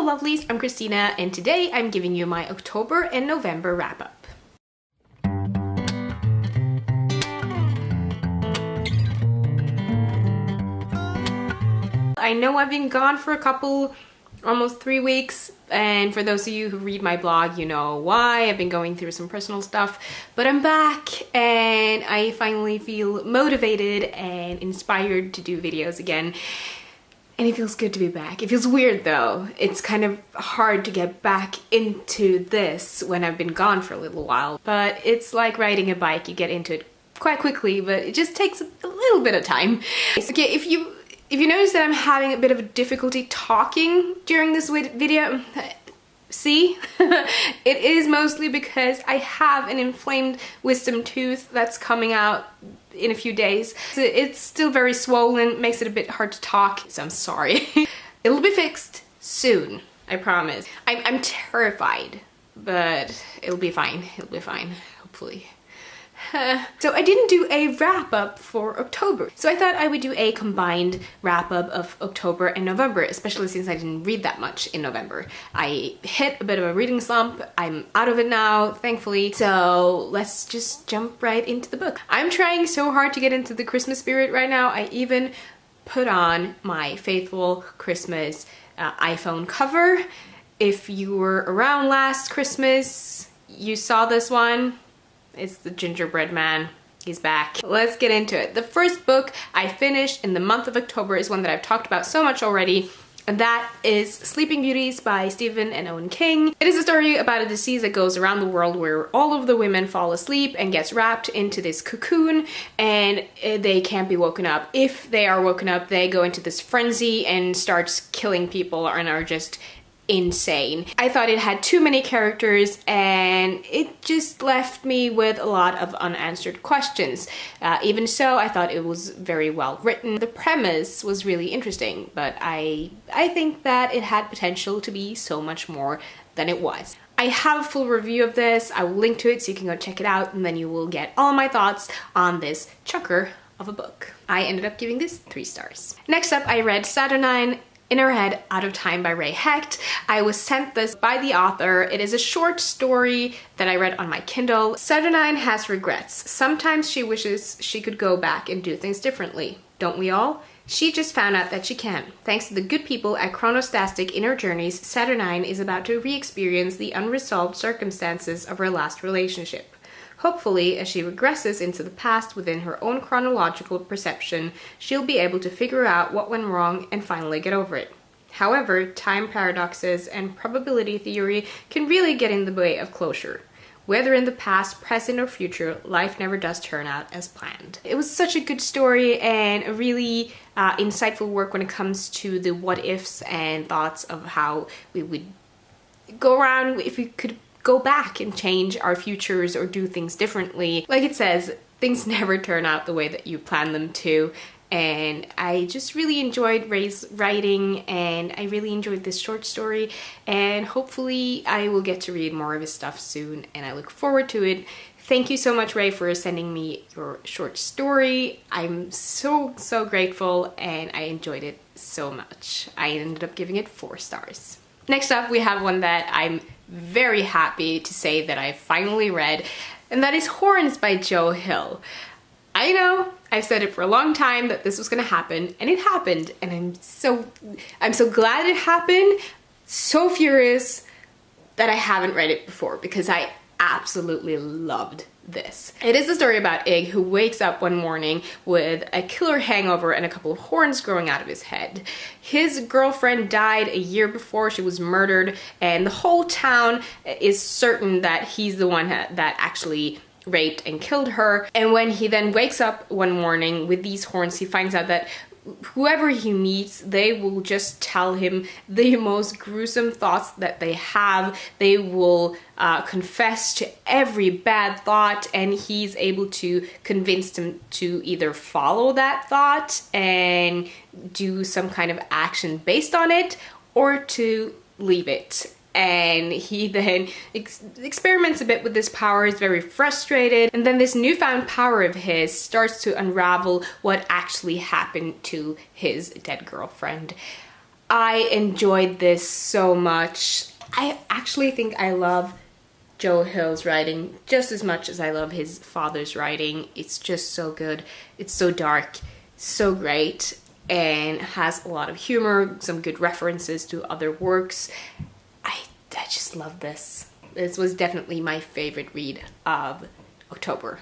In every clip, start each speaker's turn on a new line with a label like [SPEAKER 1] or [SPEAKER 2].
[SPEAKER 1] Hello lovelies, I'm Christina and today I'm giving you my October and November wrap-up. I know I've been gone for almost 3 weeks, and for those of you who read my blog, you know why. I've been going through some personal stuff, but I'm back and I finally feel motivated and inspired to do videos again. And it feels good to be back. It feels weird though. It's kind of hard to get back into this when I've been gone for a little while. But it's like riding a bike. You get into it quite quickly, but it just takes a little bit of time. Okay, if you notice that I'm having a bit of a difficulty talking during this video, see? It is mostly because I have an inflamed wisdom tooth that's coming out in a few days. So it's still very swollen, makes it a bit hard to talk, so I'm sorry. It'll be fixed soon, I promise. I'm terrified, but it'll be fine. It'll be fine, hopefully. So I didn't do a wrap-up for October, so I thought I would do a combined wrap-up of October and November, especially since I didn't read that much in November. I hit a bit of a reading slump. I'm out of it now, thankfully, so let's just jump right into the book. I'm trying so hard to get into the Christmas spirit right now. I even put on my faithful Christmas iPhone cover. If you were around last Christmas, you saw this one. It's the gingerbread man. He's back. Let's get into it. The first book I finished in the month of October is one that I've talked about so much already, and that is Sleeping Beauties by Stephen and Owen King. It is a story about a disease that goes around the world where all of the women fall asleep and gets wrapped into this cocoon, and they can't be woken up. If they are woken up, they go into this frenzy and starts killing people and are just insane. I thought it had too many characters and it just left me with a lot of unanswered questions. Even so, I thought it was very well written. The premise was really interesting, but I think that it had potential to be so much more than it was. I have a full review of this. I will link to it so you can go check it out, and then you will get all my thoughts on this chunker of a book. I ended up giving this 3 stars. Next up, I read Saturnine, In Her Head, Out of Time by Hecht. I was sent this by the author. It is a short story that I read on my Kindle. Saturnine has regrets. Sometimes she wishes she could go back and do things differently. Don't we all? She just found out that she can. Thanks to the good people at Chronostastic Inner Journeys, Saturnine is about to re-experience the unresolved circumstances of her last relationship. Hopefully, as she regresses into the past within her own chronological perception, she'll be able to figure out what went wrong and finally get over it. However, time paradoxes and probability theory can really get in the way of closure. Whether in the past, present, or future, life never does turn out as planned. It was such a good story and a really insightful work when it comes to the what-ifs and thoughts of how we would go around if we could go back and change our futures or do things differently. Like it says, things never turn out the way that you plan them to. And I just really enjoyed Ray's writing, and I really enjoyed this short story, and hopefully I will get to read more of his stuff soon, and I look forward to it. Thank you so much, Ray, for sending me your short story. I'm so grateful, and I enjoyed it so much. I ended up giving it 4 stars. Next up, we have one that I'm very happy to say that I finally read, and that is Horns by Joe Hill. I know, I've said it for a long time that this was gonna happen, and it happened, and I'm so glad it happened, so furious that I haven't read it before, because I absolutely loved this. It is a story about Ig, who wakes up one morning with a killer hangover and a couple of horns growing out of his head. His girlfriend died a year before she was murdered, and the whole town is certain that he's the one that actually raped and killed her. And when he then wakes up one morning with these horns, he finds out that whoever he meets, they will just tell him the most gruesome thoughts that they have. They will confess to every bad thought, and he's able to convince them to either follow that thought and do some kind of action based on it, or to leave it. And he then experiments a bit with this power, is very frustrated, and then this newfound power of his starts to unravel what actually happened to his dead girlfriend. I enjoyed this so much. I actually think I love Joe Hill's writing just as much as I love his father's writing. It's just so good. It's so dark, so great, and has a lot of humor, some good references to other works. I just love this. This was definitely my favorite read of October.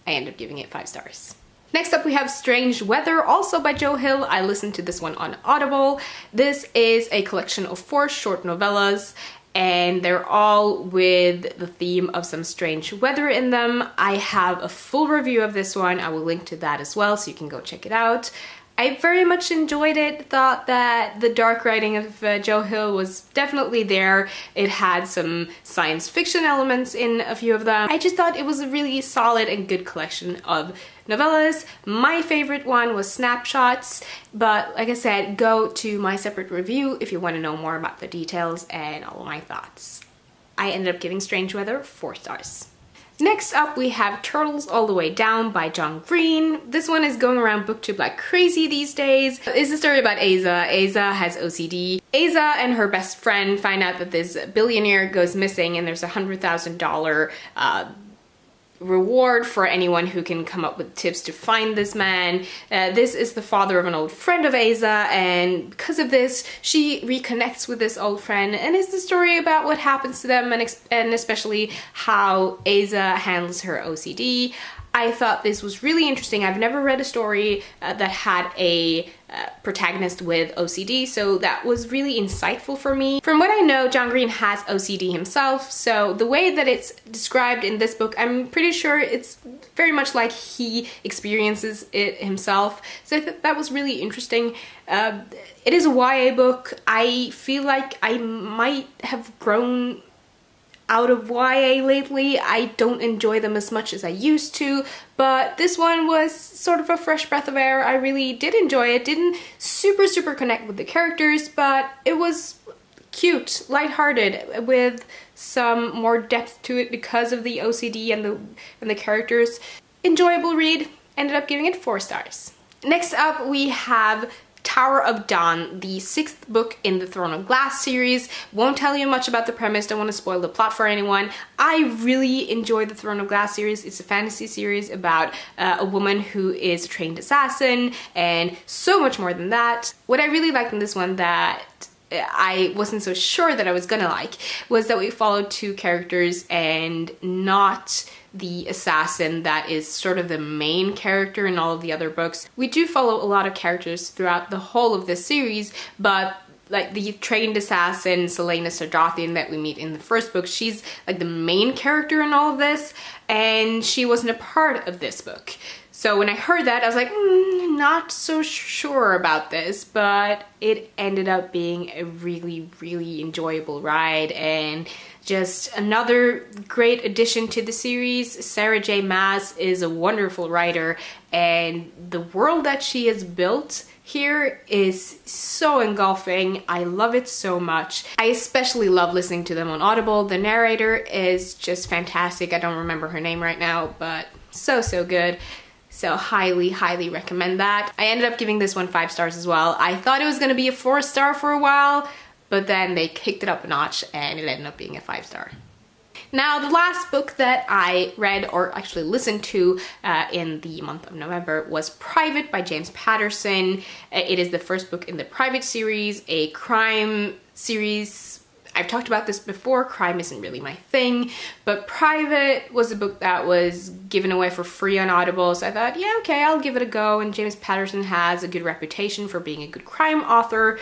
[SPEAKER 1] I ended up giving it 5 stars. Next up we have Strange Weather, also by Joe Hill. I listened to this one on Audible. This is a collection of 4 short novellas, and they're all with the theme of some strange weather in them. I have a full review of this one. I will link to that as well, so you can go check it out. I very much enjoyed it, thought that the dark writing of Joe Hill was definitely there. It had some science fiction elements in a few of them. I just thought it was a really solid and good collection of novellas. My favorite one was Snapshots, but like I said, go to my separate review if you want to know more about the details and all of my thoughts. I ended up giving Strange Weather 4 stars. Next up we have Turtles All the Way Down by John Green. This one is going around booktube like crazy these days. It's a story about Asa. Asa has OCD. Asa and her best friend find out that this billionaire goes missing, and there's a $100,000 reward for anyone who can come up with tips to find this man. This is the father of an old friend of Asa, and because of this she reconnects with this old friend, and it's the story about what happens to them, and especially how Asa handles her OCD. I thought this was really interesting. I've never read a story that had a protagonist with OCD, so that was really insightful for me. From what I know, John Green has OCD himself, so the way that it's described in this book, I'm pretty sure it's very much like he experiences it himself. So I thought that was really interesting. It is a YA book. I feel like I might have grown out of YA lately. I don't enjoy them as much as I used to, but this one was sort of a fresh breath of air. I really did enjoy it. Didn't super connect with the characters, but it was cute, lighthearted, with some more depth to it because of the OCD and the characters. Enjoyable read. Ended up giving it 4 stars. Next up we have Tower of Dawn, the 6th book in the Throne of Glass series. Won't tell you much about the premise, don't want to spoil the plot for anyone. I really enjoy the Throne of Glass series. It's a fantasy series about a woman who is a trained assassin, and so much more than that. What I really liked in this one that I wasn't so sure that I was gonna like was that we followed 2 characters and not the assassin that is sort of the main character in all of the other books. We do follow a lot of characters throughout the whole of this series, but like the trained assassin Selena Sardathian that we meet in the first book, she's like the main character in all of this, and she wasn't a part of this book. So when I heard that, I was like, not so sure about this, but it ended up being a really enjoyable ride, and just another great addition to the series. Sarah J. Maas is a wonderful writer, and the world that she has built here is so engulfing. I love it so much. I especially love listening to them on Audible. The narrator is just fantastic. I don't remember her name right now, but so good. So highly recommend that. I ended up giving this one 5 stars as well. I thought it was gonna be a 4-star for a while, but then they kicked it up a notch and it ended up being a 5-star. Now, the last book that I read, or actually listened to in the month of November, was Private by James Patterson. It is the first book in the Private series, a crime series. I've talked about this before, crime isn't really my thing, but Private was a book that was given away for free on Audible, so I thought, yeah, okay, I'll give it a go, and James Patterson has a good reputation for being a good crime author.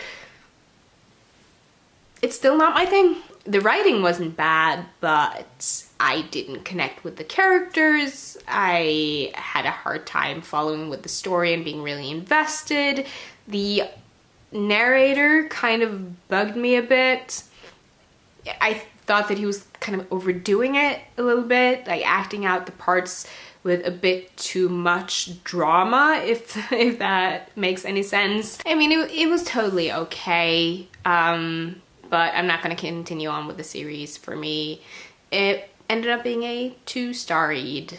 [SPEAKER 1] It's still not my thing. The writing wasn't bad, but I didn't connect with the characters. I had a hard time following with the story and being really invested. The narrator kind of bugged me a bit. I thought that he was kind of overdoing it a little bit, like acting out the parts with a bit too much drama, if that makes any sense. I mean, it was totally okay, but I'm not going to continue on with the series. For me, it ended up being a 2-star read.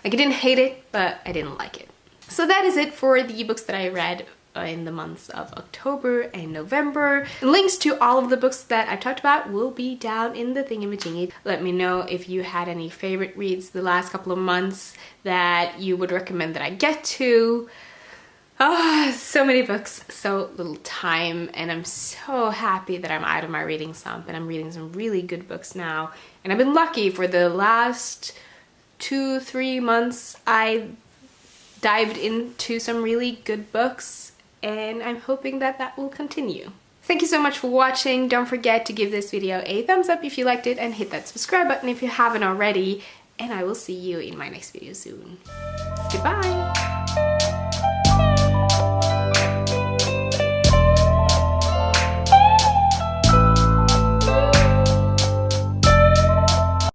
[SPEAKER 1] Like, I didn't hate it, but I didn't like it. So that is it for the books that I read in the months of October and November. Links to all of the books that I talked about will be down in the thingamajiggy. Let me know if you had any favorite reads the last couple of months that you would recommend that I get to. Oh, so many books, so little time, and I'm so happy that I'm out of my reading slump and I'm reading some really good books now. And I've been lucky for the last 2-3 months. I dived into some really good books, and I'm hoping that that will continue. Thank you so much for watching. Don't forget to give this video a thumbs up if you liked it, and hit that subscribe button if you haven't already. And I will see you in my next video soon. Goodbye!